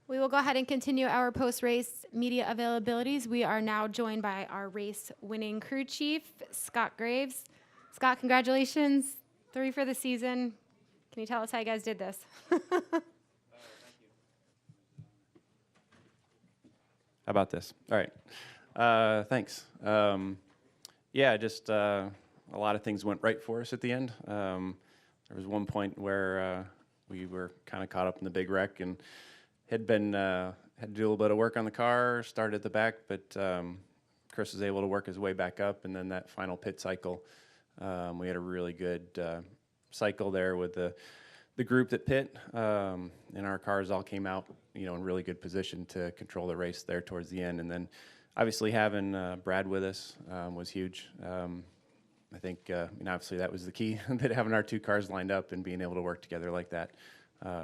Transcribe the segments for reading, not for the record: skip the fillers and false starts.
We will go ahead and continue our post-race media availabilities. We are now joined by our race-winning crew chief, Scott Graves. Scott, congratulations. 3 for the season. Can you tell us how you guys did this? How about this? All right. Thanks. Yeah, just a lot of things went right for us at the end. There was one point where we were kind of caught up in the big wreck and had to do a little bit of work on the car, started at the back, but Chris was able to work his way back up, and then that final pit cycle, we had a really good cycle there with the group that pit, and our cars all came out, in really good position to control the race there towards the end. And then obviously having Brad with us was huge. I think, obviously that was the key, that having our 2 cars lined up and being able to work together like that.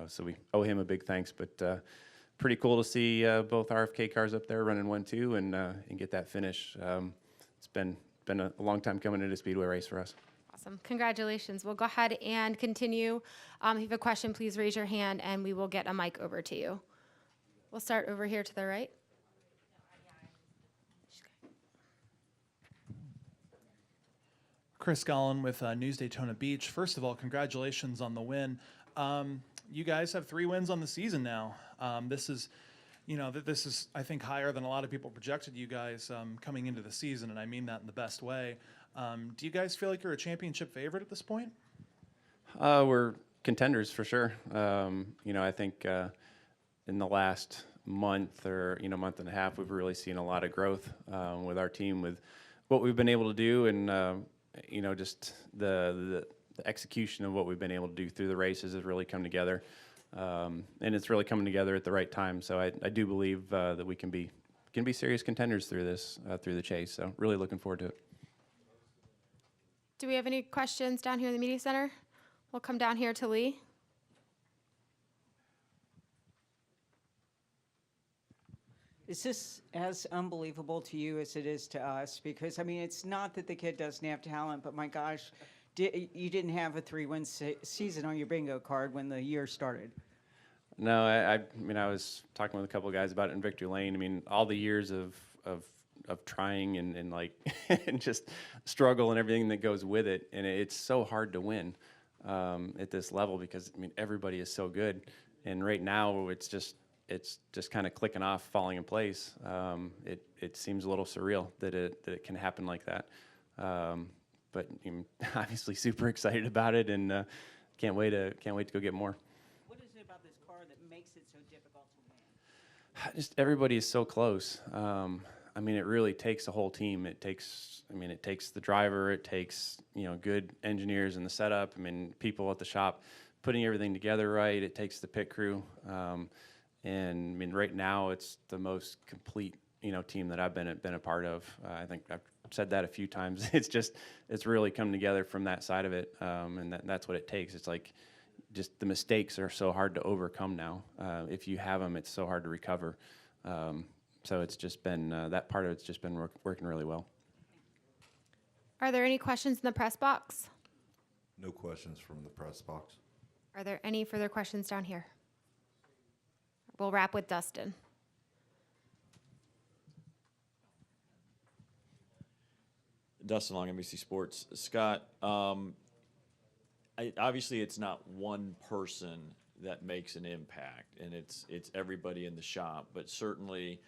So we owe him a big thanks, but pretty cool to see both RFK cars up there running 1-2 and get that finish. It's been a long time coming into a Speedway race for us. Awesome. Congratulations. We'll go ahead and continue. If you have a question, please raise your hand and we will get a mic over to you. We'll start over here to the right. Chris Gollin with News Daytona Beach. First of all, congratulations on the win. You guys have 3 wins on the season now. This is, this is, I think, higher than a lot of people projected you guys coming into the season, and I mean that in the best way. Do you guys feel like you're a championship favorite at this point? We're contenders for sure. I think in the last month or month and a half, we've really seen a lot of growth with our team, with what we've been able to do, and just the execution of what we've been able to do through the races has really come together, and it's really coming together at the right time. So I do believe that we can be serious contenders through this through the chase. So really looking forward to it. Do we have any questions down here in the media center? We'll come down here to Lee. Is this as unbelievable to you as it is to us? Because, I mean, it's not that the kid doesn't have talent, but my gosh, you didn't have a 3-win season on your bingo card when the year started. No, I was talking with a couple of guys about it in Victory Lane. I mean, all the years of trying and like and just struggle and everything that goes with it, and it's so hard to win at this level because everybody is so good, and right now it's just kind of clicking off, falling in place. It seems a little surreal that it can happen like that, but obviously super excited about it, and can't wait to go get more. What is it about this car that makes it so difficult to win? Just everybody is so close. It really takes a whole team. It takes the driver. It takes good engineers in the setup. People at the shop putting everything together right. It takes the pit crew. And right now it's the most complete team that I've been a part of. I think I've said that a few times. It's really come together from that side of it, and that's what it takes. It's like just the mistakes are so hard to overcome now. If you have them, it's so hard to recover. So it's just been that part of it's just been working really well. Are there any questions in the press box? No questions from the press box. Are there any further questions down here? We'll wrap with Dustin. Dustin Long, NBC Sports. Scott, obviously it's not one person that makes an impact, and it's everybody in the shop, but certainly,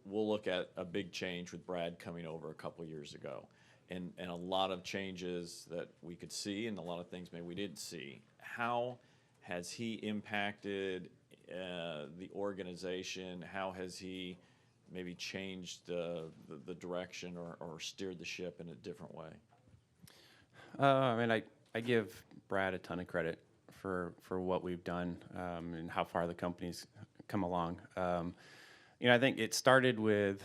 we'll look at a big change with Brad coming over a couple years ago, and a lot of changes that we could see and a lot of things maybe we didn't see. How has he impacted the organization? How has he maybe changed the direction or steered the ship in a different way? I give Brad a ton of credit for what we've done and how far the company's come along. I think it started with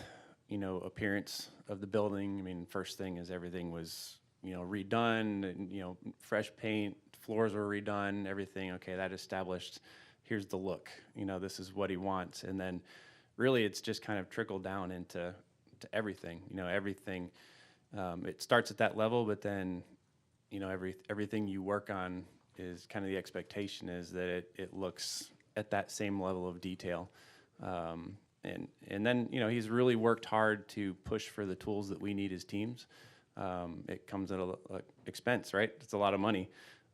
appearance of the building. First thing is everything was redone, and, fresh paint, floors were redone, everything. Okay, that established. Here's the look. This is what he wants, and then really it's just kind of trickled down into everything. Everything. It starts at that level, but then everything you work on is kind of the expectation is that it looks at that same level of detail. And then, you know, he's really worked hard to push for the tools that we need as teams. It comes at a expense, right? It's a lot of money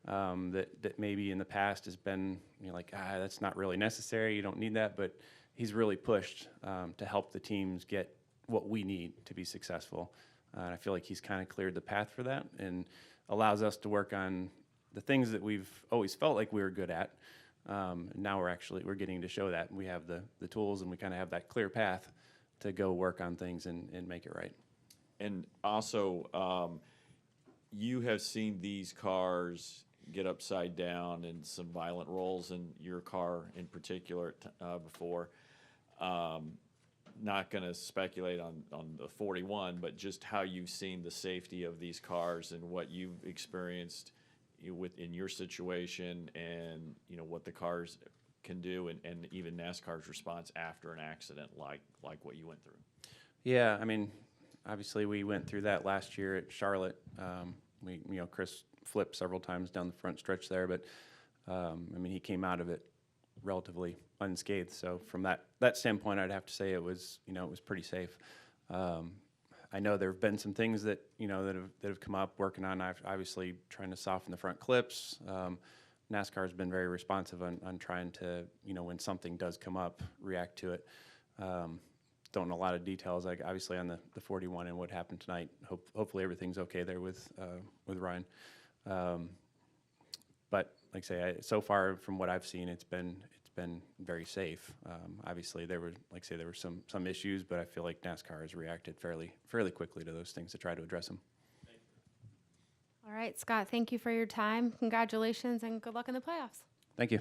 that maybe in the past has been, you know, like, that's not really necessary. You don't need that. But he's really pushed to help the teams get what we need to be successful. And I feel like he's kind of cleared the path for that and allows us to work on the things that we've always felt like we were good at. Now we're getting to show that we have the tools and we kind of have that clear path to go work on things and make it right. And also, you have seen these cars get upside down and some violent rolls in your car in particular before. Not going to speculate on the 41, but just how you've seen the safety of these cars and what you've experienced in your situation, and you know what the cars can do, and even NASCAR's response after an accident like what you went through. Yeah, I mean, obviously we went through that last year at Charlotte. Chris flipped several times down the front stretch there, but I mean, he came out of it relatively unscathed. So from that standpoint, I'd have to say it was pretty safe. I know there have been some things that have come up, working on obviously trying to soften the front clips. NASCAR has been very responsive on trying to, when something does come up, react to it. Don't know a lot of details, like obviously on the 41 and what happened tonight. Hopefully everything's okay there with Ryan. But like I say, so far from what I've seen, it's been very safe. Obviously there were some issues, but I feel like NASCAR has reacted fairly quickly to those things to try to address them. All right, Scott, thank you for your time. Congratulations and good luck in the playoffs. Thank you.